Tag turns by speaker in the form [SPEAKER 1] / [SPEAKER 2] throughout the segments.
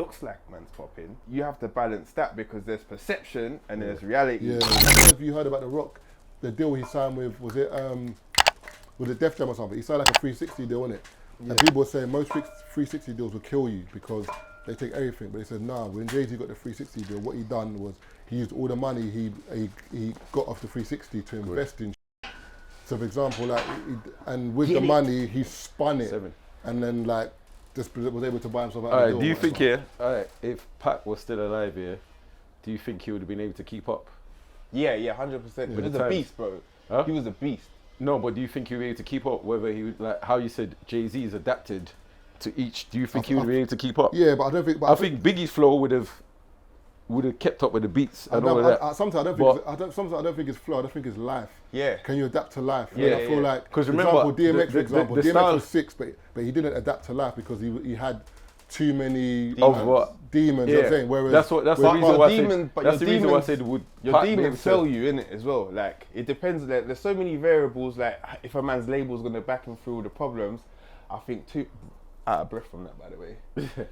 [SPEAKER 1] looks like man's popping, you have to balance that because there's perception and there's reality.
[SPEAKER 2] Yeah. I don't know if you heard about The Rock, the deal he signed with, was it Def Jam or something? He signed like a 360 deal, innit? Yeah. And people were saying most 360 deals will kill you because they take everything. But they said, nah, when Jay-Z got the 360 deal, what he done was he used all the money he got off the 360 to invest in. So for example, like, and with the money, he spun it. And then like, just was able to buy himself out.
[SPEAKER 3] Alright, do you think if Pac was still alive here, do you think he would have been able to keep up?
[SPEAKER 1] Yeah, 100%. But he was a beast, bro. Huh? He was a beast.
[SPEAKER 3] No, but do you think he would be able to keep up? Whether he would, like how you said, Jay-Z's adapted to each. Do you think he would be able to keep up?
[SPEAKER 2] Yeah, but I don't think.
[SPEAKER 3] I think Biggie's flow would have kept up with the beats and all of that.
[SPEAKER 2] Sometimes I don't think it's flow. I don't think it's life.
[SPEAKER 1] Yeah.
[SPEAKER 2] Can you adapt to life?
[SPEAKER 3] Yeah.
[SPEAKER 2] I feel like,
[SPEAKER 3] because
[SPEAKER 2] remember, DMX, for example, DMX
[SPEAKER 3] style
[SPEAKER 2] was 6, but he didn't adapt to life because he had too many
[SPEAKER 3] demons. Of what?
[SPEAKER 2] Demons. You know what I'm saying? Whereas
[SPEAKER 3] that's the reason why I said. That's the reason why I said would
[SPEAKER 1] your demons sell you in it as well. Like it depends. Like, there's so many variables. Like if a man's label is gonna back him through all the problems, I think out of breath from that, by the way.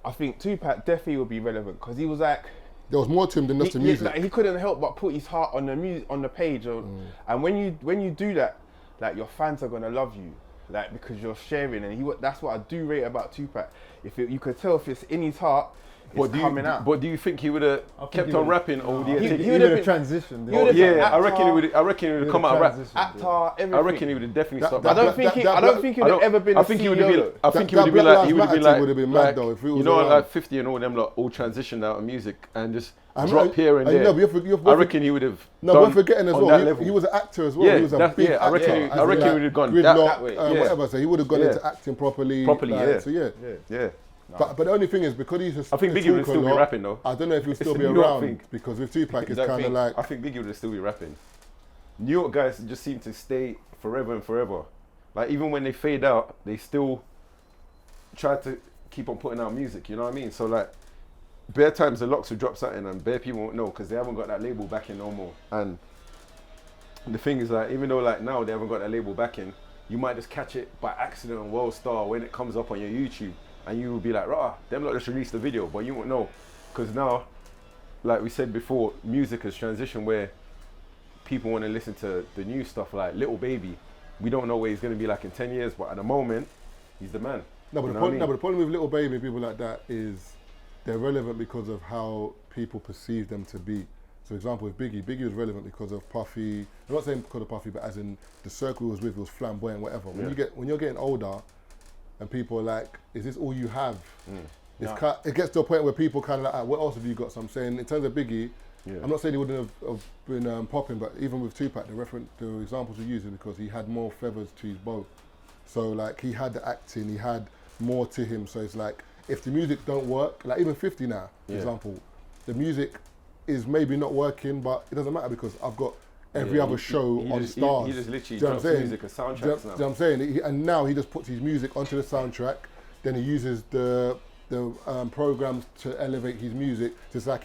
[SPEAKER 1] I think Tupac definitely would be relevant because he was like.
[SPEAKER 2] There was more to him than just the music.
[SPEAKER 1] Like, he couldn't help but put his heart on the music, on the page, and when you do that, like your fans are gonna love you, like because you're sharing, and that's what I do rate about Tupac. You could tell if it's in his heart, it's coming out.
[SPEAKER 3] But do you think he would have kept on rapping, or would
[SPEAKER 4] he would have transitioned?
[SPEAKER 3] I reckon he would have come out and rap.
[SPEAKER 1] Actor, everything.
[SPEAKER 3] I reckon he would have definitely stopped.
[SPEAKER 1] I don't think he would have ever been.
[SPEAKER 3] I think he would have been. I think he would have been
[SPEAKER 2] mad though. If
[SPEAKER 3] you know, like 50 and all them lot all transitioned out of music and just drop here and there. I reckon he would have.
[SPEAKER 2] No, we're forgetting as well. He was an actor as well.
[SPEAKER 3] Yeah,
[SPEAKER 2] he was a big
[SPEAKER 3] I reckon he would have gone that way.
[SPEAKER 2] Whatever. So he would have gone into acting properly. So
[SPEAKER 3] yeah.
[SPEAKER 2] But the only thing is, because he's
[SPEAKER 3] I think Biggie would still be rapping though.
[SPEAKER 2] I don't know if he'll still be around because with Tupac it's kind of like.
[SPEAKER 3] I think Biggie would still be rapping. New York guys just seem to stay forever and forever. Like even when they fade out, they still try to keep on putting out music. You know what I mean? So like, bare times the Locks will drop something and bare people won't know because they haven't got that label backing no more. And the thing is like, even though like now they haven't got that label backing, you might just catch it by accident on World Star when it comes up on your YouTube. And you will be like, rah, them lot just released the video, but you won't know. Because now, like we said before, music has transitioned where people want to listen to the new stuff like Little Baby. We don't know where he's going to be like in 10 years, but at the moment, he's the man.
[SPEAKER 2] No, but the problem with Little Baby, people like that, is they're relevant because of how people perceive them to be. So, for example, with Biggie was relevant because of Puffy. I'm not saying because of Puffy, but as in the circle he was with was flamboyant, whatever. When you're getting older, and people are like, is this all you have? It gets to a point where people kind of like, what else have you got? So I'm saying, in terms of Biggie, I'm not saying he wouldn't have been popping, but even with Tupac, the examples we're using because he had more feathers to his bow. So like, he had the acting, he had more to him. So it's like, if the music don't work, like even 50 now, for example, the music is maybe not working, but it doesn't matter because I've got every other show on Stars.
[SPEAKER 3] He just literally drops music as soundtracks now.
[SPEAKER 2] Do you know what I'm saying? And now he just puts his music onto the soundtrack, then he uses the programs to elevate his music. It's like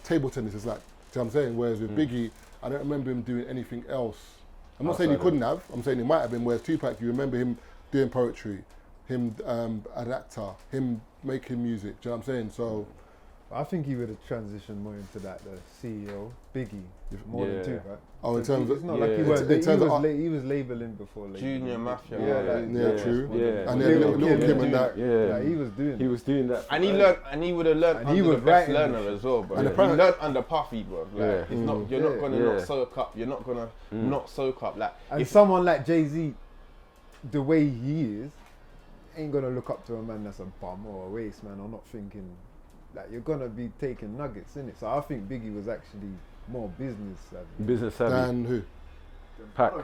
[SPEAKER 2] table tennis. It's like, do you know what I'm saying? Whereas with Biggie, I don't remember him doing anything else. I'm not saying he couldn't have. I'm saying he might have been. Whereas Tupac, you remember him doing poetry, him an actor, him making music. Do you know what I'm saying? So.
[SPEAKER 4] I think he would have transitioned more into that, the CEO, Biggie, more than Tupac.
[SPEAKER 2] Oh, in terms of...
[SPEAKER 4] It's not like he was labelling before.
[SPEAKER 1] Junior Mafia.
[SPEAKER 2] True. And then Little Kim and that.
[SPEAKER 4] Yeah, he was doing that.
[SPEAKER 1] And he learned, and he would have learned under the best learner as well, bro. And he learned under Puffy, bro. Like, you're not going to not soak up. You're not going to not soak up. Like,
[SPEAKER 4] and if someone like Jay-Z, the way he is, ain't going to look up to a man that's a bum or a waste man or not thinking... Like you're gonna be taking nuggets in it, so I think Biggie was actually more business savvy.
[SPEAKER 2] Than who?
[SPEAKER 3] Pac.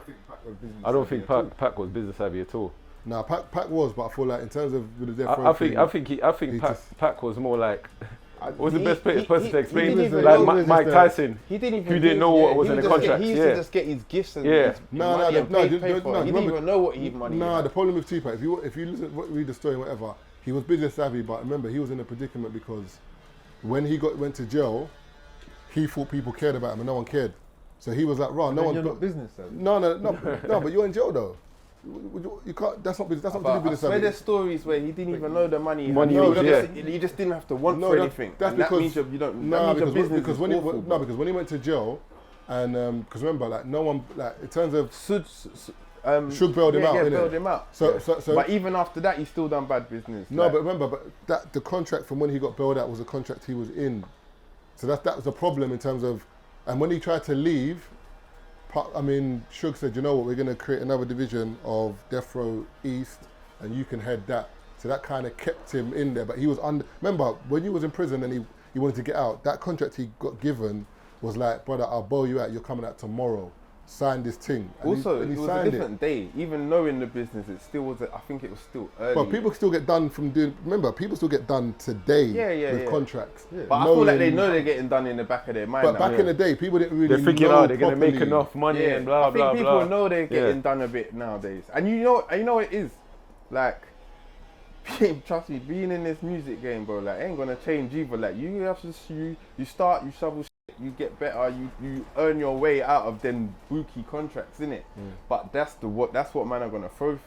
[SPEAKER 3] I don't think Pac was business savvy at all.
[SPEAKER 2] Nah, Pac was, but I feel like in terms of with the
[SPEAKER 3] different I think Pac was more like. What's the best person to explain? Like Mike Tyson, who didn't know what was in the contract.
[SPEAKER 1] He used to just get his gifts and his money and pay for it. He didn't even know what his money.
[SPEAKER 2] Nah, the problem with Tupac, if you read the story, whatever. He was business savvy, but remember, he was in a predicament because when he went to jail, he thought people cared about him and no one cared. So he was like, "Raw, no one."
[SPEAKER 4] You're not business savvy.
[SPEAKER 2] No, but you're in jail though. you can't. That's not
[SPEAKER 1] But
[SPEAKER 2] to do
[SPEAKER 1] I
[SPEAKER 2] business.
[SPEAKER 1] swear
[SPEAKER 2] Savvy.
[SPEAKER 1] there's stories where he didn't even know the money.
[SPEAKER 3] Money
[SPEAKER 1] No,
[SPEAKER 3] was,
[SPEAKER 1] you just didn't have to want
[SPEAKER 2] No,
[SPEAKER 1] for
[SPEAKER 2] that-
[SPEAKER 1] anything.
[SPEAKER 2] that's
[SPEAKER 1] And that
[SPEAKER 2] because-
[SPEAKER 1] means you don't.
[SPEAKER 2] No,
[SPEAKER 1] that means your business
[SPEAKER 2] because
[SPEAKER 1] is
[SPEAKER 2] when he
[SPEAKER 1] awful,
[SPEAKER 2] no,
[SPEAKER 1] bro.
[SPEAKER 2] because when he went to jail, and because remember, like no one, like in terms of Shug bailed him out,
[SPEAKER 1] Yeah,
[SPEAKER 2] innit?
[SPEAKER 1] bailed him out.
[SPEAKER 2] So,
[SPEAKER 1] Yeah.
[SPEAKER 2] so
[SPEAKER 1] But even after that, he still done bad business.
[SPEAKER 2] no,
[SPEAKER 1] like-
[SPEAKER 2] but remember, that the contract from when he got bailed out was a contract he was in. So that was the problem in terms of, and when he tried to leave, I mean, Shug said, you know what, we're going to create another division of Death Row East, and you can head that. So that kind of kept him in there. But he was under. Remember, when he was in prison and he wanted to get out, that contract he got given was like, brother, I'll bail you out. You're coming out tomorrow. Sign this thing. And
[SPEAKER 1] Also,
[SPEAKER 2] he
[SPEAKER 1] it was a
[SPEAKER 2] signed
[SPEAKER 1] different day. Even knowing the business, it still was. I think it was still early.
[SPEAKER 2] But people still get done from doing. Remember, people still get done today with contracts.
[SPEAKER 1] But I feel like they know they're getting done in the back of their mind.
[SPEAKER 2] But
[SPEAKER 1] now.
[SPEAKER 2] back in the day, people didn't really.
[SPEAKER 3] They're thinking,
[SPEAKER 2] know
[SPEAKER 3] they're going to make
[SPEAKER 2] properly.
[SPEAKER 3] enough money
[SPEAKER 1] Yeah,
[SPEAKER 3] and blah,
[SPEAKER 1] I think
[SPEAKER 3] blah,
[SPEAKER 1] people
[SPEAKER 3] blah.
[SPEAKER 1] know they're getting
[SPEAKER 3] Yeah.
[SPEAKER 1] done a bit nowadays, and you know it is. Like, trust me, being in this music game, bro, like, ain't gonna change either. Like, you have to, you start, you shovel shit, you get better, you earn your way out of them bookie contracts, innit? But that's what man are gonna throw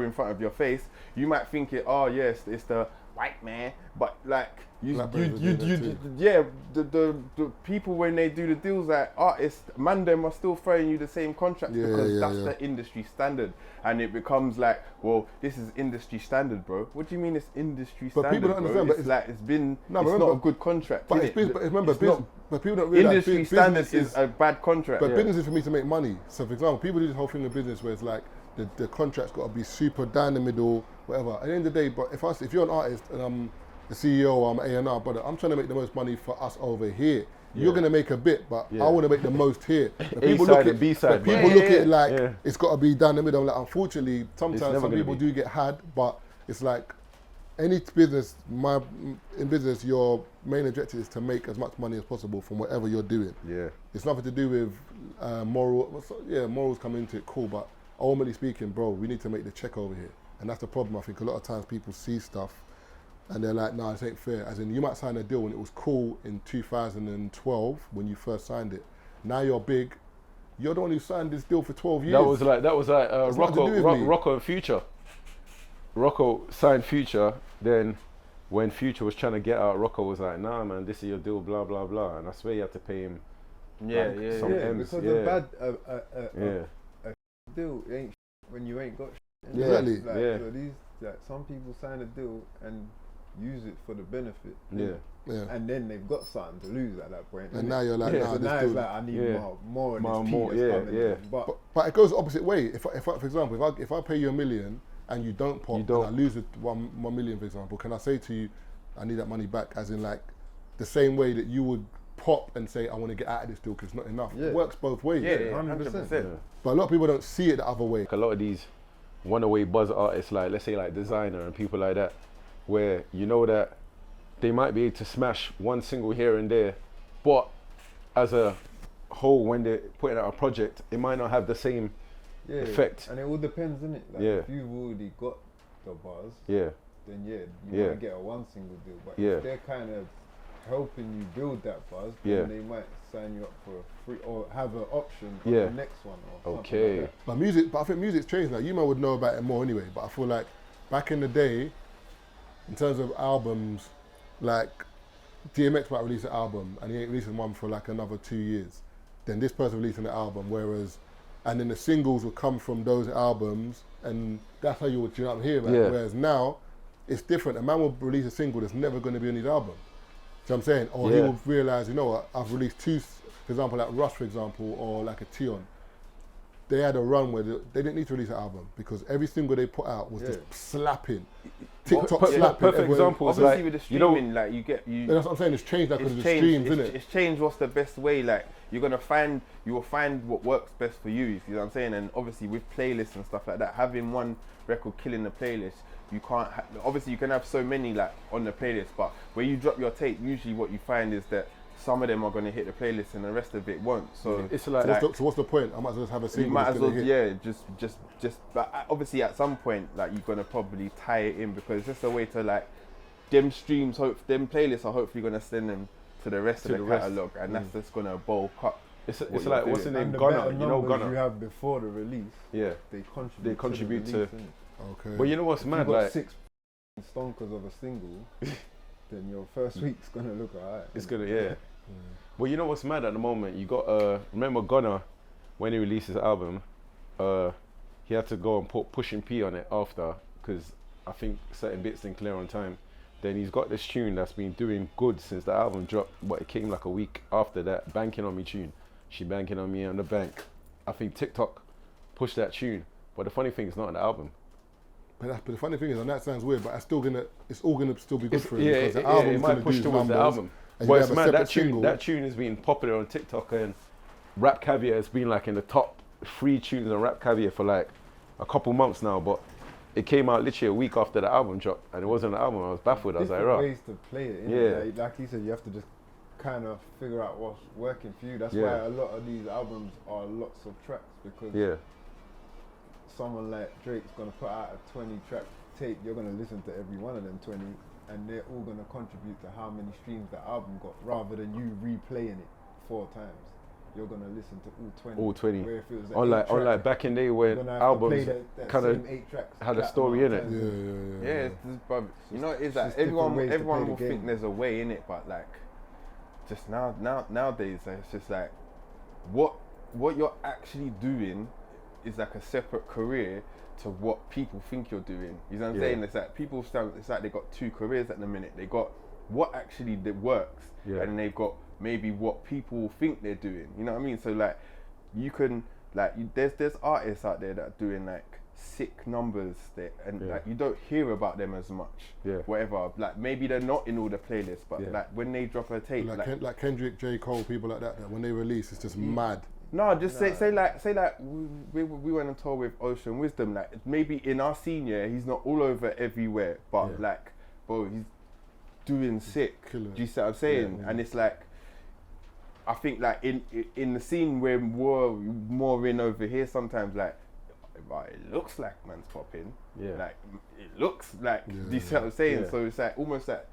[SPEAKER 1] in front of your face. You might think it, oh yes, it's the white man, but like the people when they do the deals, like artists, man, them are still throwing you the same contracts because that's the industry standard, and it becomes like, well, this is industry standard, bro. What do you mean it's industry standard?
[SPEAKER 2] But people don't understand.
[SPEAKER 1] Bro?
[SPEAKER 2] But
[SPEAKER 1] It's like it's been.
[SPEAKER 2] No,
[SPEAKER 1] it's
[SPEAKER 2] remember,
[SPEAKER 1] not a good contract.
[SPEAKER 2] But,
[SPEAKER 1] innit?
[SPEAKER 2] but remember,
[SPEAKER 1] It's not-
[SPEAKER 2] but people don't realize
[SPEAKER 1] industry standard is a bad contract.
[SPEAKER 2] But business is for me to make money. So, for example, people do this whole thing of business where it's like the contract's got to be super down the middle, whatever. At the end of the day, but if you're an artist and I'm the CEO or I'm A&R, brother, I'm trying to make the most money for us over here. You're going to make a bit, but I want to make the most here. But people look at
[SPEAKER 3] B-side,
[SPEAKER 2] people
[SPEAKER 3] man.
[SPEAKER 2] look at it like it's got to be down the middle. I'm like, unfortunately, sometimes
[SPEAKER 3] never
[SPEAKER 2] some
[SPEAKER 3] gonna
[SPEAKER 2] people
[SPEAKER 3] be.
[SPEAKER 2] do get had, but it's like any business, in business, your main objective is to make as much money as possible from whatever you're doing.
[SPEAKER 3] Yeah.
[SPEAKER 2] It's nothing to do with morals come into it, cool, but ultimately speaking, bro, we need to make the check over here. And that's the problem. I think a lot of times people see stuff and they're like, nah, this ain't fair. As in, you might sign a deal when it was cool in 2012 when you first signed it. Now you're big. You're the one who signed this deal for 12 years.
[SPEAKER 3] That was like
[SPEAKER 2] nothing to do with me.
[SPEAKER 3] Rocco and Future. Rocco signed Future, then when Future was trying to get out, Rocco was like, nah man, this is your deal, blah blah blah. And I swear you had to pay him some M's.
[SPEAKER 4] because
[SPEAKER 3] yeah.
[SPEAKER 4] a bad deal ain't when you ain't got shit.
[SPEAKER 2] Yeah. Exactly.
[SPEAKER 4] Like,
[SPEAKER 3] Yeah.
[SPEAKER 4] So these, like, some people sign a deal and use it for the benefit.
[SPEAKER 3] Yeah.
[SPEAKER 2] Yeah.
[SPEAKER 4] And then they've got something to lose at that point.
[SPEAKER 2] And
[SPEAKER 4] innit?
[SPEAKER 2] now you're like,
[SPEAKER 3] Yeah.
[SPEAKER 2] nah,
[SPEAKER 4] So
[SPEAKER 2] this
[SPEAKER 4] now
[SPEAKER 2] deal.
[SPEAKER 4] it's like, I need more of this
[SPEAKER 3] More,
[SPEAKER 4] tea that's coming.
[SPEAKER 3] yeah.
[SPEAKER 4] But
[SPEAKER 2] But it goes the opposite way. If I, for example, if I pay you $1 million and you don't pop,
[SPEAKER 3] You don't.
[SPEAKER 2] and I lose it 1 million, for example, can I say to you, I need that money back? As in, like, the same way that you would pop and say, I want to get out of this deal because it's not enough.
[SPEAKER 4] Yeah.
[SPEAKER 2] It works both ways.
[SPEAKER 1] Yeah,
[SPEAKER 4] 100%.
[SPEAKER 1] 100%.
[SPEAKER 2] But a lot of people don't see it the other way.
[SPEAKER 3] Like a lot of these one-away buzz artists, like let's say like Designer and people like that, where you know that they might be able to smash one single here and there, but as a whole, when they're putting out a project, it might not have the same effect.
[SPEAKER 4] And it all depends, innit? Like,
[SPEAKER 3] Yeah.
[SPEAKER 4] if you've already got the buzz,
[SPEAKER 3] Yeah,
[SPEAKER 4] then you
[SPEAKER 3] Yeah.
[SPEAKER 4] might get a one single deal. But
[SPEAKER 3] Yeah.
[SPEAKER 4] if they're kind of helping you build that buzz,
[SPEAKER 3] Yeah.
[SPEAKER 4] then they might sign you up for a free or have an option on
[SPEAKER 3] Yeah.
[SPEAKER 4] the next one or something
[SPEAKER 3] okay.
[SPEAKER 4] like
[SPEAKER 2] But I think music's changed now. You man would know about it more anyway. But I feel like back in the day, in terms of albums, like DMX might release an album and he ain't releasing one for like another 2 years. Then this person releasing an album, and then the singles would come from those albums, and that's how you would, you know what I'm hearing.
[SPEAKER 3] Yeah.
[SPEAKER 2] Whereas now, it's different. A man will release a single that's never going to be on his album. So I'm saying, or he
[SPEAKER 3] Yeah.
[SPEAKER 2] will realise, you know what, I've released two, for example, like Rush, for example, or like a Tion. They had a run where they didn't need to release an album because every single they put out was just slapping. TikTok
[SPEAKER 3] Per-
[SPEAKER 2] slapping.
[SPEAKER 3] perfect
[SPEAKER 2] everyone-
[SPEAKER 3] example is
[SPEAKER 1] Obviously,
[SPEAKER 3] like,
[SPEAKER 1] with the
[SPEAKER 3] you know,
[SPEAKER 1] streaming, like you get you.
[SPEAKER 2] And that's what I'm saying, it's changed now because of
[SPEAKER 1] It's
[SPEAKER 2] the
[SPEAKER 1] changed.
[SPEAKER 2] streams,
[SPEAKER 1] It's,
[SPEAKER 2] innit?
[SPEAKER 1] it's changed. What's the best way? Like you will find what works best for you. You see what I'm saying? And obviously with playlists and stuff like that, having one record killing the playlist, you can't. Obviously, you can have so many like on the playlist, but where you drop your tape, usually what you find is that some of them are going to hit the playlist and the rest of it won't. So
[SPEAKER 3] it's like,
[SPEAKER 2] So what's the point? I might as well just have a
[SPEAKER 1] you
[SPEAKER 2] single
[SPEAKER 1] might
[SPEAKER 2] that's
[SPEAKER 1] as
[SPEAKER 2] gonna
[SPEAKER 1] well,
[SPEAKER 2] hit.
[SPEAKER 1] yeah, just. But obviously, at some point, like you're gonna probably tie it in because it's just a way to like them streams. Them playlists are hopefully gonna send them to the rest of the
[SPEAKER 3] the rest.
[SPEAKER 1] catalog, and that's just gonna bulk up
[SPEAKER 3] It's
[SPEAKER 1] what
[SPEAKER 3] like,
[SPEAKER 1] you're
[SPEAKER 3] what's the
[SPEAKER 1] doing.
[SPEAKER 3] name?
[SPEAKER 4] And the
[SPEAKER 3] Gunner,
[SPEAKER 4] better
[SPEAKER 3] you know
[SPEAKER 4] numbers you
[SPEAKER 3] Gunner.
[SPEAKER 4] have before the release,
[SPEAKER 3] Yeah.
[SPEAKER 4] they contribute.
[SPEAKER 3] They contribute
[SPEAKER 4] to.
[SPEAKER 3] to-
[SPEAKER 4] The release, innit?
[SPEAKER 2] Okay.
[SPEAKER 3] But you know what's
[SPEAKER 4] If
[SPEAKER 3] mad?
[SPEAKER 4] you got
[SPEAKER 3] Like,
[SPEAKER 4] 6 stonkers of a single, then your first week's gonna look alright.
[SPEAKER 3] it's gonna, yeah. Well, you know what's mad at the moment? You got remember Gunner when he released his album, he had to go and put Pushing P on it after because I think certain bits didn't clear on time. Then he's got this tune that's been doing good since the album dropped, but it came like a week after that. Banking on Me tune, she banking on me on the bank. I think TikTok pushed that tune, but the funny thing is not on the album.
[SPEAKER 2] But the funny thing is, and that sounds weird, but it's all gonna still be good
[SPEAKER 3] It's,
[SPEAKER 2] for him
[SPEAKER 3] yeah,
[SPEAKER 2] because the
[SPEAKER 3] it
[SPEAKER 2] album's
[SPEAKER 3] might
[SPEAKER 2] gonna
[SPEAKER 3] push
[SPEAKER 2] do
[SPEAKER 3] towards the
[SPEAKER 2] numbers,
[SPEAKER 3] album.
[SPEAKER 2] and
[SPEAKER 3] But
[SPEAKER 2] you
[SPEAKER 3] it's
[SPEAKER 2] have a
[SPEAKER 3] mad,
[SPEAKER 2] separate single.
[SPEAKER 3] that tune has been popular on TikTok, and Rap Caviar has been like in the top 3 tunes on Rap Caviar for like a couple months now, but it came out literally a week after the album dropped, and it wasn't an album. I was baffled. I was like,
[SPEAKER 4] Different
[SPEAKER 3] right.
[SPEAKER 4] ways to play it.
[SPEAKER 3] Yeah.
[SPEAKER 4] Innit? Like you said, you have to just kind of figure out what's working for you. That's
[SPEAKER 3] Yeah.
[SPEAKER 4] why a lot of these albums are lots of tracks because
[SPEAKER 3] Yeah,
[SPEAKER 4] someone like Drake's gonna put out a 20-track tape. You're gonna listen to every one of them 20, and they're all gonna contribute to how many streams the album got, rather than you replaying it 4 times. You're gonna listen to all 20.
[SPEAKER 3] all 20.
[SPEAKER 4] Where if it was an
[SPEAKER 3] Unlike
[SPEAKER 4] 8-track,
[SPEAKER 3] unlike back in the day
[SPEAKER 4] you're
[SPEAKER 3] when
[SPEAKER 4] gonna have
[SPEAKER 3] albums
[SPEAKER 4] to play that
[SPEAKER 3] kind
[SPEAKER 4] same
[SPEAKER 3] of
[SPEAKER 4] 8 tracks
[SPEAKER 3] had a
[SPEAKER 4] that
[SPEAKER 3] story
[SPEAKER 4] amount
[SPEAKER 3] in
[SPEAKER 4] of
[SPEAKER 3] it.
[SPEAKER 4] times.
[SPEAKER 1] Yeah, it's just, but you know, it's
[SPEAKER 4] it's
[SPEAKER 1] like
[SPEAKER 4] just different ways to
[SPEAKER 1] everyone
[SPEAKER 4] play the
[SPEAKER 1] will think
[SPEAKER 4] game.
[SPEAKER 1] there's a way in it, but like, just nowadays, it's just like, what you're actually doing is like a separate career to what people think you're doing. You know what I'm
[SPEAKER 3] Yeah.
[SPEAKER 1] saying? It's like people sound, it's like they got 2 careers at the minute. They got what actually works,
[SPEAKER 3] Yeah.
[SPEAKER 1] and then they've got maybe what people think they're doing. You know what I mean? So like, you can like, there's artists out there that are doing like sick numbers that, and
[SPEAKER 3] Yeah.
[SPEAKER 1] like you don't hear about them as much.
[SPEAKER 3] Yeah.
[SPEAKER 1] Whatever. Like maybe they're not in all the playlists, but
[SPEAKER 3] Yeah.
[SPEAKER 1] like when they drop a tape,
[SPEAKER 2] Like Kendrick, J. Cole, people like that when they release, it's just mad.
[SPEAKER 1] no, just say like we went on tour with Ocean Wisdom. Like maybe in our senior, he's not all over everywhere, but
[SPEAKER 3] Yeah.
[SPEAKER 1] like, bro, he's doing sick.
[SPEAKER 2] Killer.
[SPEAKER 1] Do you see what I'm saying?
[SPEAKER 2] Yeah.
[SPEAKER 1] And it's like, I think like in the scene we're more in over here sometimes, like, but it looks like man's popping.
[SPEAKER 3] Yeah.
[SPEAKER 1] Like it looks like.
[SPEAKER 2] Yeah,
[SPEAKER 1] Do you see what I'm saying?
[SPEAKER 3] yeah.
[SPEAKER 1] So it's like almost like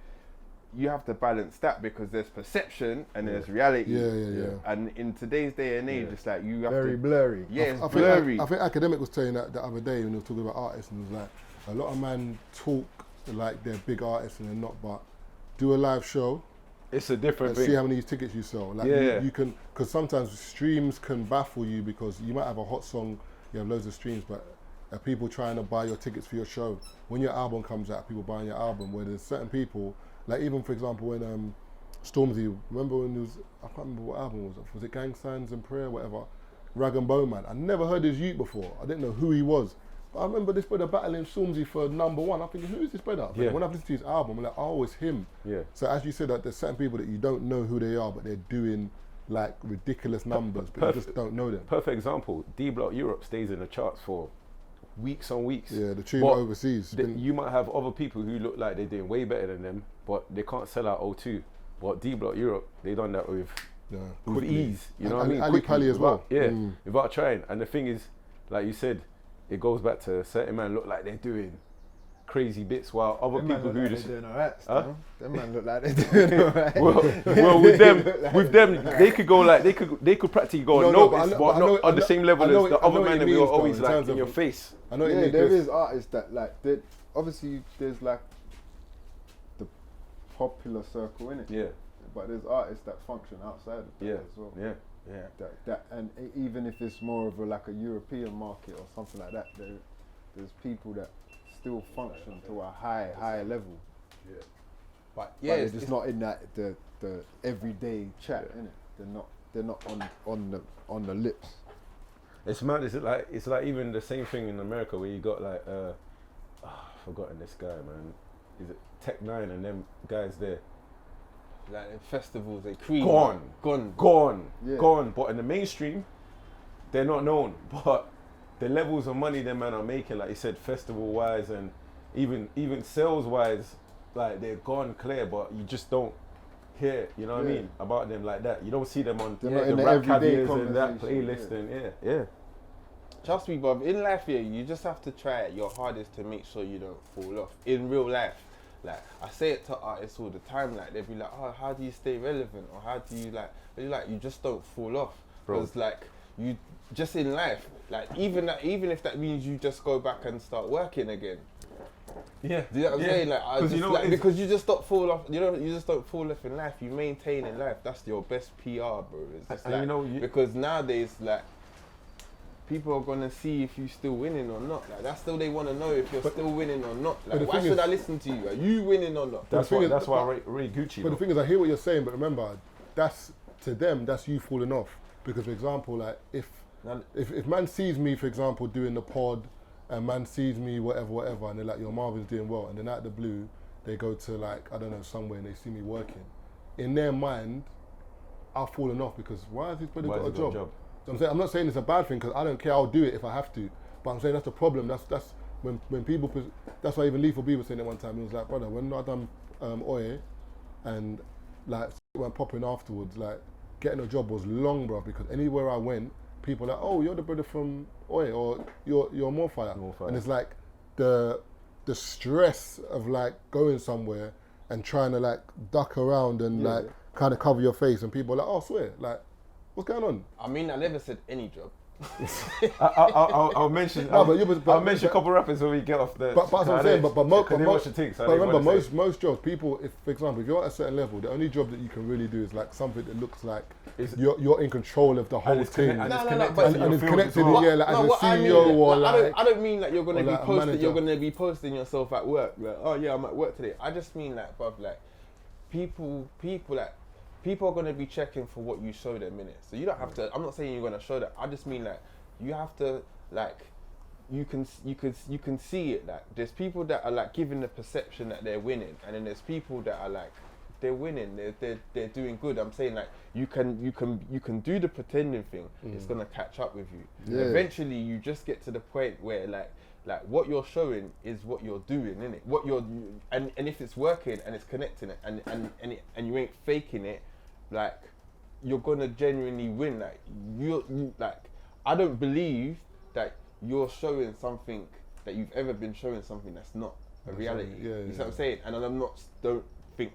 [SPEAKER 1] you have to balance that because there's perception and
[SPEAKER 3] Yeah.
[SPEAKER 1] there's reality.
[SPEAKER 2] Yeah.
[SPEAKER 1] And in today's day and age,
[SPEAKER 3] Yeah.
[SPEAKER 1] it's like you have
[SPEAKER 4] Very
[SPEAKER 1] to.
[SPEAKER 4] blurry.
[SPEAKER 1] Yeah, it's
[SPEAKER 2] I think
[SPEAKER 1] blurry.
[SPEAKER 2] I think Academic was saying that the other day when he was talking about artists, and he was like, a lot of men talk like they're big artists and they're not, but do a live show
[SPEAKER 3] It's a different
[SPEAKER 2] and
[SPEAKER 3] thing.
[SPEAKER 2] see how many tickets you sell. Like
[SPEAKER 3] Yeah.
[SPEAKER 2] you can, because sometimes streams can baffle you because you might have a hot song, you have loads of streams, but are people trying to buy your tickets for your show? When your album comes out, people buying your album, where there's certain people, like even for example when Stormzy, remember when there was, I can't remember what album was it Gang Signs and Prayer, whatever, Rag and Bone Man. I never heard his youth before, I didn't know who he was. But I remember this brother battling Stormzy for #1. I'm thinking, who is this brother? But
[SPEAKER 3] Yeah.
[SPEAKER 2] when I've listened to his album, I'm like, oh, it's him.
[SPEAKER 3] Yeah.
[SPEAKER 2] So as you said, that there's certain people that you don't know who they are, but they're doing like ridiculous numbers, but you just don't know them.
[SPEAKER 3] Perfect example. D Block Europe stays in the charts for weeks on weeks.
[SPEAKER 2] Yeah, the tune
[SPEAKER 3] But
[SPEAKER 2] overseas.
[SPEAKER 3] You might have other people who look like they're doing way better than them, but they can't sell out O2. But D Block Europe, they done that with
[SPEAKER 2] Yeah,
[SPEAKER 3] with ease. You know what I
[SPEAKER 2] And
[SPEAKER 3] mean?
[SPEAKER 2] Ali
[SPEAKER 3] Quickly,
[SPEAKER 2] Pali as well.
[SPEAKER 3] without- Yeah,
[SPEAKER 2] Mm.
[SPEAKER 3] without trying. And the thing is, like you said, it goes back to certain men look like they're doing crazy bits while other
[SPEAKER 4] Them man
[SPEAKER 3] people
[SPEAKER 4] look
[SPEAKER 3] who
[SPEAKER 4] like
[SPEAKER 3] just
[SPEAKER 4] they're doing alright
[SPEAKER 3] Huh?
[SPEAKER 4] still. Them man look like they're doing alright.
[SPEAKER 3] well with them they could go like they could practically go
[SPEAKER 2] No,
[SPEAKER 3] unnoticed,
[SPEAKER 2] but I know-
[SPEAKER 3] not on the same level
[SPEAKER 2] I know
[SPEAKER 3] as the
[SPEAKER 2] I know
[SPEAKER 3] other
[SPEAKER 2] what
[SPEAKER 3] man
[SPEAKER 2] it
[SPEAKER 3] that we were
[SPEAKER 2] means, though,
[SPEAKER 3] always
[SPEAKER 2] in
[SPEAKER 3] like
[SPEAKER 2] terms
[SPEAKER 3] in
[SPEAKER 2] of-
[SPEAKER 3] your face.
[SPEAKER 2] I know
[SPEAKER 4] Yeah,
[SPEAKER 2] you
[SPEAKER 4] there
[SPEAKER 2] make
[SPEAKER 4] is artists that like, obviously there's like the popular circle in it.
[SPEAKER 3] Yeah,
[SPEAKER 4] But there's artists that function outside of that
[SPEAKER 3] yeah,
[SPEAKER 4] as well.
[SPEAKER 3] yeah.
[SPEAKER 1] Yeah.
[SPEAKER 4] That and even if it's more of like a European market or something like that, there's people that still function to a higher level.
[SPEAKER 1] But
[SPEAKER 4] Yeah, they're just not in that the everyday chat, innit? They're not on the lips.
[SPEAKER 3] It's mad. It's like even the same thing in America where you got like I've forgotten this guy, man. Is it Tech Nine and them guys there?
[SPEAKER 1] like in festivals, they cream
[SPEAKER 3] Gone.
[SPEAKER 1] gone.
[SPEAKER 4] Yeah.
[SPEAKER 3] Gone. But in the mainstream, they're not known. But the levels of money them man are making, like you said, festival wise and even sales wise, like they're gone clear. But you just don't hear, you know what I
[SPEAKER 4] Yeah.
[SPEAKER 3] mean, about them like that. You don't see them on
[SPEAKER 4] They're not
[SPEAKER 3] the
[SPEAKER 4] in the
[SPEAKER 3] rap
[SPEAKER 4] everyday
[SPEAKER 3] caviars and that
[SPEAKER 4] conversation,
[SPEAKER 3] playlist
[SPEAKER 4] yeah.
[SPEAKER 3] and yeah.
[SPEAKER 1] Trust me, Bob. In life, yeah, you just have to try your hardest to make sure you don't fall off. In real life, like I say it to artists all the time. Like they'll be like, "Oh, how do you stay relevant?" Or "How do you like?" They're like, "You just don't fall off."
[SPEAKER 3] Bro.
[SPEAKER 1] Because like you just in life, like even if that means you just go back and start working again.
[SPEAKER 3] Yeah.
[SPEAKER 1] Do you know what I'm saying? Like, I just,
[SPEAKER 3] you know
[SPEAKER 1] like
[SPEAKER 3] what it is?
[SPEAKER 1] because you just don't fall off. You know, you just don't fall off in life. You maintain in life. That's your best PR, bro. It's just
[SPEAKER 3] And
[SPEAKER 1] like,
[SPEAKER 3] you know, you-
[SPEAKER 1] because nowadays, like, people are gonna see if you still winning or not. Like, that's still they want to know if you're still winning or not.
[SPEAKER 2] the
[SPEAKER 1] Like, why
[SPEAKER 2] thing
[SPEAKER 1] should
[SPEAKER 2] is-
[SPEAKER 1] I listen to you? Are you winning or not?
[SPEAKER 3] That's
[SPEAKER 2] the thing
[SPEAKER 3] why.
[SPEAKER 2] is-
[SPEAKER 3] That's why Ray Gucci.
[SPEAKER 2] But the
[SPEAKER 3] though.
[SPEAKER 2] thing is, I hear what you're saying, but remember, that's to them, that's you falling off. Because, for example, like if man sees me, for example, doing the pod, and man sees me whatever, and they're like, "Yo, Marvin's doing well," and then out of the blue, they go to like I don't know somewhere and they see me working. In their mind, I've fallen off because why has this brother got a job? So I'm not saying it's a bad thing because I don't care. I'll do it if I have to. But I'm saying that's the problem. That's when people. That's why even Lethal B was saying it one time. He was like, "Brother, when I done Oye, and like went popping afterwards, like getting a job was long, bro. Because anywhere I went, people were like, oh, you're the brother from Oye, or you're more fire. And it's like the stress of like going somewhere and trying to like duck around and like kind of cover your face, and people are like, oh, swear, like, what's going on?
[SPEAKER 1] I mean, I never said any job.
[SPEAKER 3] I'll mention.
[SPEAKER 2] No,
[SPEAKER 3] I'll mention a couple rappers when we get off the.
[SPEAKER 2] But that's what I'm saying. But remember,
[SPEAKER 3] most
[SPEAKER 2] most jobs, people, if for example, if you're at a certain level, the only job that you can really do is like something that looks like you're in control of the whole thing,
[SPEAKER 1] and
[SPEAKER 2] it's connected, yeah, like as a CEO or like.
[SPEAKER 1] I don't mean like you're gonna be
[SPEAKER 2] like a
[SPEAKER 1] posting.
[SPEAKER 2] manager.
[SPEAKER 1] You're gonna be posting yourself at work. Like, oh yeah, I'm at work today. I just mean like, bruv, like people are gonna be checking for what you show them, innit? So you don't have to. I'm not saying you're gonna show that. I just mean like you have to like. You can see it. Like there's people that are like giving the perception that they're winning, and then there's people that are like they're winning. They're doing good. I'm saying like you can do the pretending thing. It's gonna catch up with you.
[SPEAKER 4] Yeah.
[SPEAKER 1] Eventually, you just get to the point where like what you're showing is what you're doing, innit? What you're and if it's working and it's connecting it and you ain't faking it, like you're gonna genuinely win. Like you like I don't believe that you're showing something that you've ever been showing something that's not a reality. You see what I'm saying? And I'm not don't think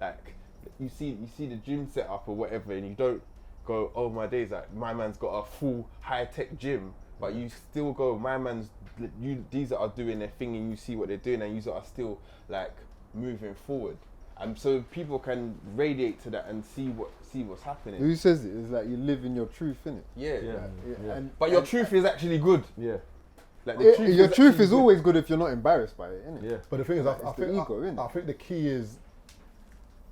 [SPEAKER 1] like you see the gym setup or whatever, and you don't go, oh my days, like my man's got a full high tech gym, but you still go, my man's these are doing their thing, and you see what they're doing, and you are still like moving forward. And so people can radiate to that and see what's happening.
[SPEAKER 4] Who says it? It's like you live in your truth, innit?
[SPEAKER 1] Yeah. But your truth is actually good.
[SPEAKER 3] Yeah.
[SPEAKER 1] Like
[SPEAKER 4] Your truth is always good if you're not embarrassed by it, innit?
[SPEAKER 3] Yeah.
[SPEAKER 2] But the thing is, I
[SPEAKER 4] the
[SPEAKER 2] think
[SPEAKER 4] ego, innit?
[SPEAKER 2] I think the key is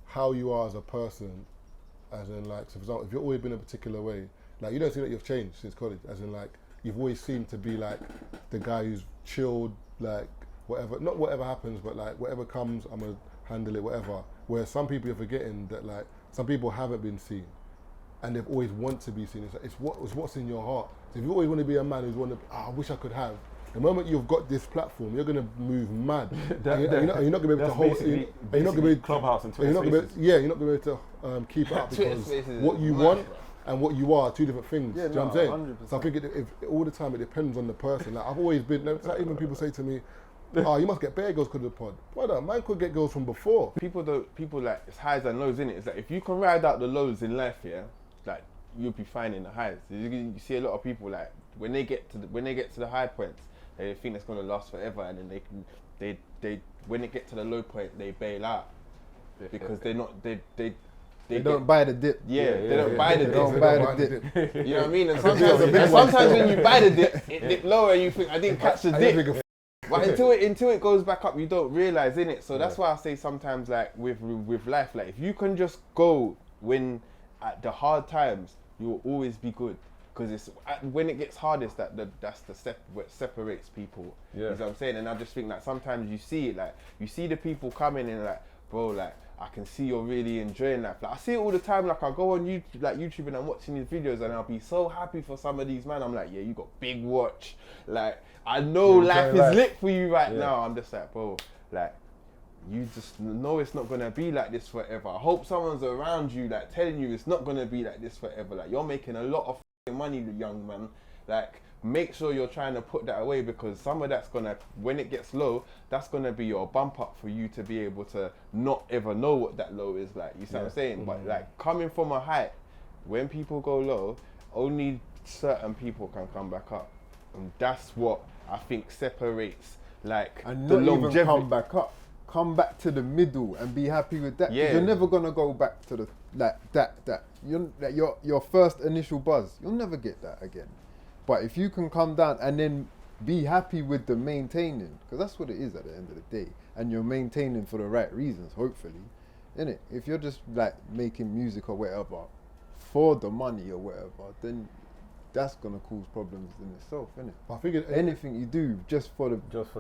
[SPEAKER 2] how you are as a person, as in like, so for example, if you've always been a particular way, like you don't seem like you've changed since college, as in like you've always seemed to be like the guy who's chilled, like whatever, not whatever happens, but like whatever comes, I'm gonna handle it, whatever. Where some people are forgetting that like some people haven't been seen, and they've always want to be seen. It's like, it's what's in your heart. So if you always want to be a man who's I wish I could have. The moment you've got this platform, you're gonna move mad. You're not gonna be able to hold. You're not gonna be able to
[SPEAKER 3] Clubhouse and Twitter Spaces.
[SPEAKER 2] you're not gonna be able to keep it up because what you want and what you are two different things.
[SPEAKER 4] Yeah,
[SPEAKER 2] do you know what I'm saying?
[SPEAKER 4] 100%.
[SPEAKER 2] So I think if all the time it depends on the person. Like I've always been. Like even people say to me, "Oh, you must get bare girls because of the pod." Brother, man could get girls from before.
[SPEAKER 1] People like it's highs and lows, innit? It's like if you can ride out the lows in life, yeah, like you'll be fine in the highs. You see a lot of people like when they get to the high points, they think it's gonna last forever, and then they when they get to the low point, they bail out because they
[SPEAKER 4] don't buy the dip.
[SPEAKER 1] They don't buy the dip.
[SPEAKER 4] Don't buy the dip.
[SPEAKER 1] You know what I mean? And sometimes when you buy the dip, it dip lower, and you think I didn't catch the dip. But until it goes back up, you don't realize, innit? So that's why I say sometimes, like with life, like if you can just go when at the hard times, you will always be good. Because it's when it gets hardest that's what separates people.
[SPEAKER 3] Yeah.
[SPEAKER 1] You know what I'm saying? And I just think that sometimes you see it, like you see the people coming in, like, bro, like I can see you're really enjoying life. Like I see it all the time. Like I go on YouTube and I'm watching these videos, and I'll be so happy for some of these man. I'm like, yeah, you got big watch. Like I know life is lit for you right now. I'm just like, bro, like you just know it's not gonna be like this forever. I hope someone's around you like telling you it's not gonna be like this forever. Like you're making a lot of money, young man. Like make sure you're trying to put that away, because some of that's gonna, when it gets low, that's gonna be your bump up for you to be able to not ever know what that low is like. You see what I'm saying? But like coming from a height, when people go low, only certain people can come back up, and that's what I think separates like
[SPEAKER 4] And
[SPEAKER 1] the
[SPEAKER 4] not even
[SPEAKER 1] longevity.
[SPEAKER 4] come back up. Come back to the middle and be happy with that. 'Cause
[SPEAKER 1] Yeah.
[SPEAKER 4] You're never gonna go back to the that. Your first initial buzz. You'll never get that again. But if you can come down and then be happy with the maintaining, because that's what it is at the end of the day, and you're maintaining for the right reasons, hopefully, innit? If you're just like making music or whatever for the money or whatever, then that's gonna cause problems in itself, innit?
[SPEAKER 2] I think
[SPEAKER 4] Anything you do just for the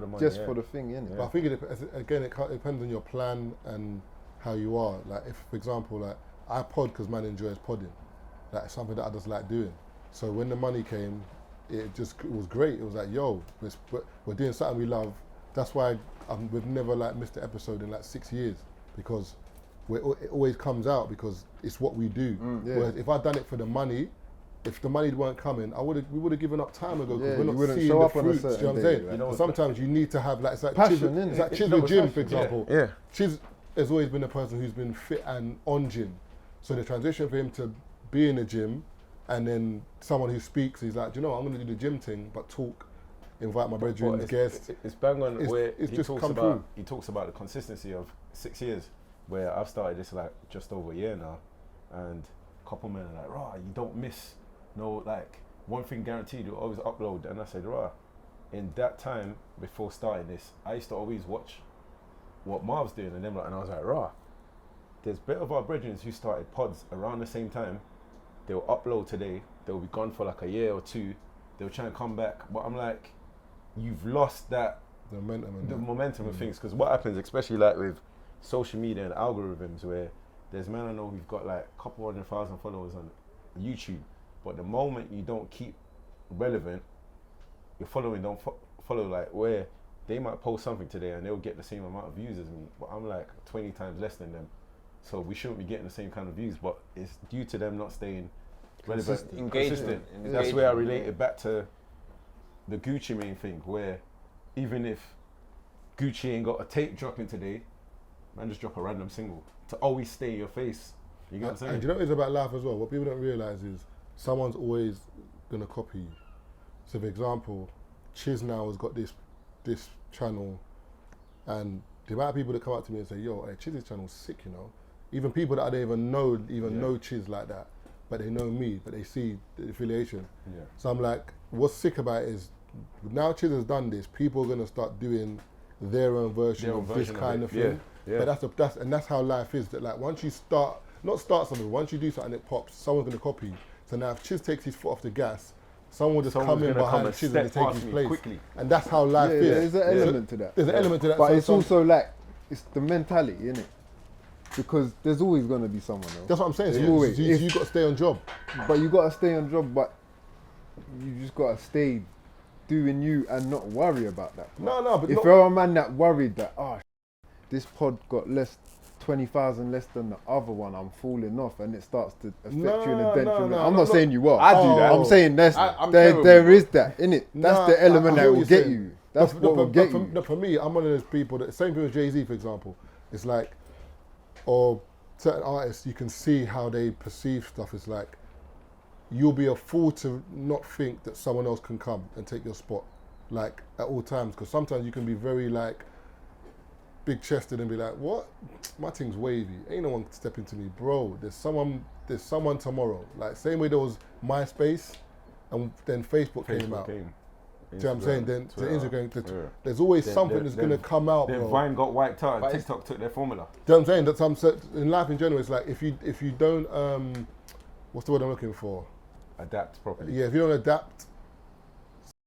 [SPEAKER 3] money,
[SPEAKER 4] for the thing, innit?
[SPEAKER 2] But I think it depends on your plan and how you are. Like if, for example, like I pod because man enjoys podding. Like it's something that I just like doing. So when the money came, it was great. It was like, yo, we're doing something we love. That's why we've never like missed an episode in like 6 years, because it always comes out because it's what we do.
[SPEAKER 4] Yeah.
[SPEAKER 2] Whereas if I'd done it for the money, if the money weren't coming, we would have given up time ago, because
[SPEAKER 4] Yeah,
[SPEAKER 2] we're
[SPEAKER 4] you
[SPEAKER 2] not
[SPEAKER 4] wouldn't
[SPEAKER 2] seeing
[SPEAKER 4] show
[SPEAKER 2] the
[SPEAKER 4] up on a
[SPEAKER 2] fruits. Do you know
[SPEAKER 4] certain
[SPEAKER 2] what I'm
[SPEAKER 4] day,
[SPEAKER 2] saying?
[SPEAKER 4] right?
[SPEAKER 3] You know,
[SPEAKER 2] Sometimes you need to have like, it's like
[SPEAKER 4] Passion,
[SPEAKER 2] Chiz,
[SPEAKER 4] innit?
[SPEAKER 2] it's like
[SPEAKER 3] It's
[SPEAKER 2] Chiz
[SPEAKER 3] not
[SPEAKER 2] with
[SPEAKER 3] a
[SPEAKER 2] gym,
[SPEAKER 3] passion,
[SPEAKER 2] for example.
[SPEAKER 3] yeah.
[SPEAKER 2] Chiz has always been a person who's been fit and on gym. So the transition for him to be in the gym, and then someone who speaks, he's like, do you know what, I'm going to do the gym thing, but talk, invite my brethren, guests.
[SPEAKER 3] It's bang on where
[SPEAKER 2] it's
[SPEAKER 3] he
[SPEAKER 2] just
[SPEAKER 3] talks
[SPEAKER 2] come
[SPEAKER 3] about
[SPEAKER 2] through.
[SPEAKER 3] he talks about the consistency of 6 years, where I've started this like just over a year now, and a couple men are like, "Rah, you don't miss no like one thing guaranteed, you'll always upload." And I said, "Rah, in that time before starting this, I used to always watch what Marv's doing, and I was like, rah, there's a bit of our brethren who started pods around the same time. They'll upload today, they'll be gone for like a year or two, they'll try and come back." But I'm like, you've lost that
[SPEAKER 2] The momentum. And
[SPEAKER 3] the
[SPEAKER 2] that.
[SPEAKER 3] momentum of things, because what happens, especially like with social media and algorithms, where there's men I know who've got like a couple 100,000 followers on YouTube, but the moment you don't keep relevant, your following don't follow, like where they might post something today and they'll get the same amount of views as me, but I'm like 20 times less than them, so we shouldn't be getting the same kind of views, but it's due to them not staying relevant, consistent. That's where I relate it back to the Gucci Mane thing, where even if Gucci ain't got a tape dropping today, man, just drop a random single to always stay in your face. You get what I'm saying?
[SPEAKER 2] And do you know what it is about life as well? What people don't realise is someone's always going to copy you. So for example, Chiz now has got this channel, and the amount of people that come up to me and say, yo, hey, Chiz's channel's sick, you know. Even people that I don't even know Chiz like that, but they know me, but they see the affiliation.
[SPEAKER 3] Yeah.
[SPEAKER 2] So I'm like, what's sick about it is now Chiz has done this, people are going to start doing their own version of this kind of thing.
[SPEAKER 3] Yeah.
[SPEAKER 2] But that's how life is. That like once you not start something, once you do something it pops, someone's going to copy. So now if Chiz takes his foot off the gas, someone will just come in behind Chiz and take his place. Quickly. And that's how life is.
[SPEAKER 4] There's an element to that.
[SPEAKER 2] There's an element to that.
[SPEAKER 4] But it's also like, it's the mentality, innit? Because there's always going to be someone else.
[SPEAKER 2] That's what I'm saying. So
[SPEAKER 4] Always.
[SPEAKER 2] you got to stay on job.
[SPEAKER 4] But you got to stay on job, but you just got to stay doing you and not worry about that.
[SPEAKER 2] No, but
[SPEAKER 4] if you're a man that worried that, this pod got 20,000 less than the other one, I'm falling off, and it starts to affect you in a detriment.
[SPEAKER 2] no,
[SPEAKER 4] I'm not saying you are.
[SPEAKER 1] I do that.
[SPEAKER 4] I'm saying
[SPEAKER 1] I'm
[SPEAKER 4] there
[SPEAKER 1] terrible.
[SPEAKER 4] is that, innit? That's the element that will get you. That's what will get you.
[SPEAKER 2] For me, I'm one of those people that, same thing with Jay-Z, for example. It's like, or certain artists, you can see how they perceive stuff. It's like, you'll be a fool to not think that someone else can come and take your spot, like at all times. Because sometimes you can be very like big chested and be like, what? My thing's wavy. Ain't no one stepping to me, bro. There's someone tomorrow. Like same way there was MySpace, and then Facebook came out. Do you know what I'm saying? Then the Instagram, there's always something that's gonna come out,
[SPEAKER 3] then
[SPEAKER 2] bro.
[SPEAKER 3] Vine got wiped out and TikTok took their formula.
[SPEAKER 2] Do you know what I'm saying? In life in general, it's like if you don't what's the word I'm looking for?
[SPEAKER 3] Adapt properly.
[SPEAKER 2] Yeah, if you don't adapt,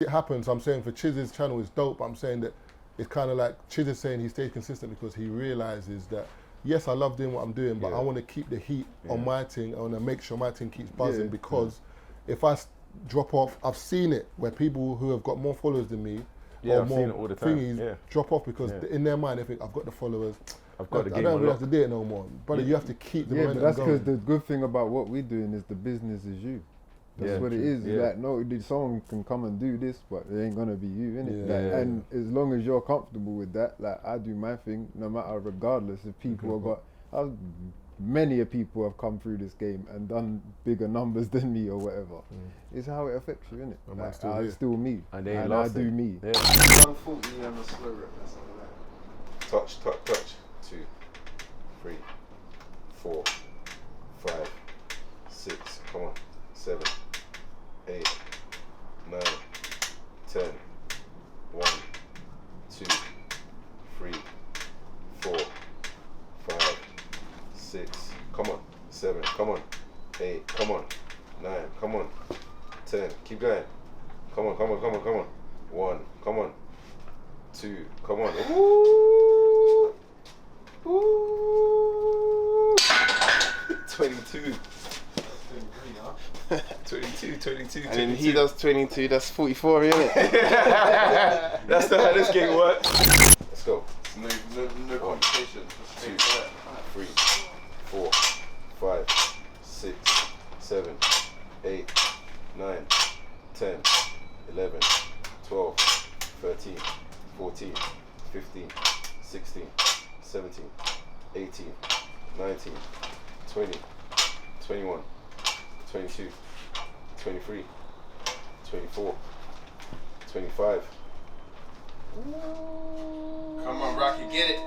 [SPEAKER 2] it happens. I'm saying for Chiz's channel is dope. I'm saying that it's kind of like Chiz is saying he stays consistent because he realizes that, yes, I love doing what I'm doing, but I want to keep the heat on my thing. I want to make sure my thing keeps buzzing because if I drop off, I've seen it where people who have got more followers than me or
[SPEAKER 3] I've
[SPEAKER 2] more
[SPEAKER 3] seen it all the time.
[SPEAKER 2] thingies drop off because in their mind they think, I've got the followers,
[SPEAKER 3] I've got the game
[SPEAKER 2] I don't really have
[SPEAKER 3] unlocked.
[SPEAKER 2] to do it no more. But you have to keep the
[SPEAKER 4] Yeah, but
[SPEAKER 2] momentum
[SPEAKER 4] that's
[SPEAKER 2] going.
[SPEAKER 4] because the good thing about what we're doing is the business is you. That's what it is.
[SPEAKER 3] Yeah.
[SPEAKER 4] Like, no, someone can come and do this, but it ain't gonna be you, innit?
[SPEAKER 2] Yeah.
[SPEAKER 4] And as long as you're comfortable with that, like I do my thing, no matter regardless if people have got Many of people have come through this game and done bigger numbers than me or whatever. It's how it affects you, innit?
[SPEAKER 2] I'm
[SPEAKER 4] Like,
[SPEAKER 2] still
[SPEAKER 4] I'm
[SPEAKER 2] here.
[SPEAKER 4] still me,
[SPEAKER 3] And they ain't
[SPEAKER 4] and I
[SPEAKER 3] lasting.
[SPEAKER 4] do me.
[SPEAKER 3] Yeah.
[SPEAKER 1] 140 and a slow rep. That's all that.
[SPEAKER 3] Touch, touch, touch. 2, 3, 4, 5, 6. Come on. 7, 8, 9, 10. 1, 2, 3, 4, 5, 6. Come on. 7. Come on. 8. Come on. 9. Come on. 10. Keep going. Come on. Come on. Come on. Come on. 1. Come on. 2. Come on. Ooh. Ooh. 22. 22, 22,
[SPEAKER 1] And then he does 22. That's 44, innit?
[SPEAKER 3] That's not how this game works. Let's go.
[SPEAKER 1] No complication.
[SPEAKER 3] 2, 3, 4, 5, 6, 7, 8, 9, 10, 11, 12, 13, 14, 15, 16, 17, 18, 19, 20, 21, 22, 23, 24, 25.
[SPEAKER 1] Come on, Rocky, get it.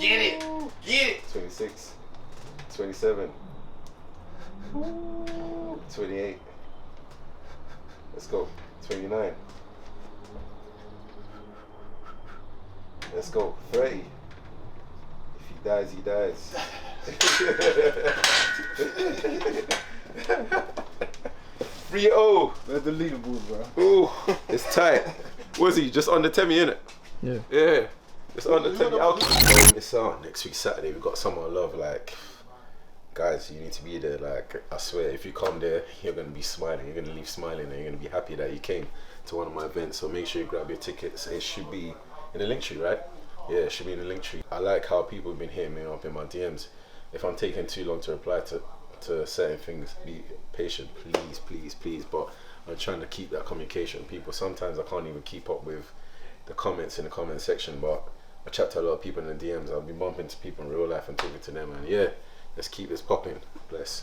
[SPEAKER 1] Get it. Get it.
[SPEAKER 3] 26, 27, 28. Let's go. 29. Let's go. 30. If he dies, he dies. 3-0.
[SPEAKER 4] Where's the leaderboard, bro?
[SPEAKER 3] Ooh, it's tight. Was he just under Temi, innit?
[SPEAKER 4] Yeah.
[SPEAKER 3] Yeah. It's under Temi. I'll keep this out next week Saturday. We've got Summer of Love. Like, guys, you need to be there. Like, I swear, if you come there, you're gonna be smiling. You're gonna leave smiling, and you're gonna be happy that you came to one of my events. So make sure you grab your tickets. It should be in the link tree, right? Yeah, it should be in the link tree. I like how people have been hitting me up in my DMs. If I'm taking too long to reply to certain things, be patient, please, please, please. But I'm trying to keep that communication. People, sometimes I can't even keep up with the comments in the comment section, but I chat to a lot of people in the DMs. I'll be bumping to people in real life and talking to them, and yeah, let's keep this popping. Bless.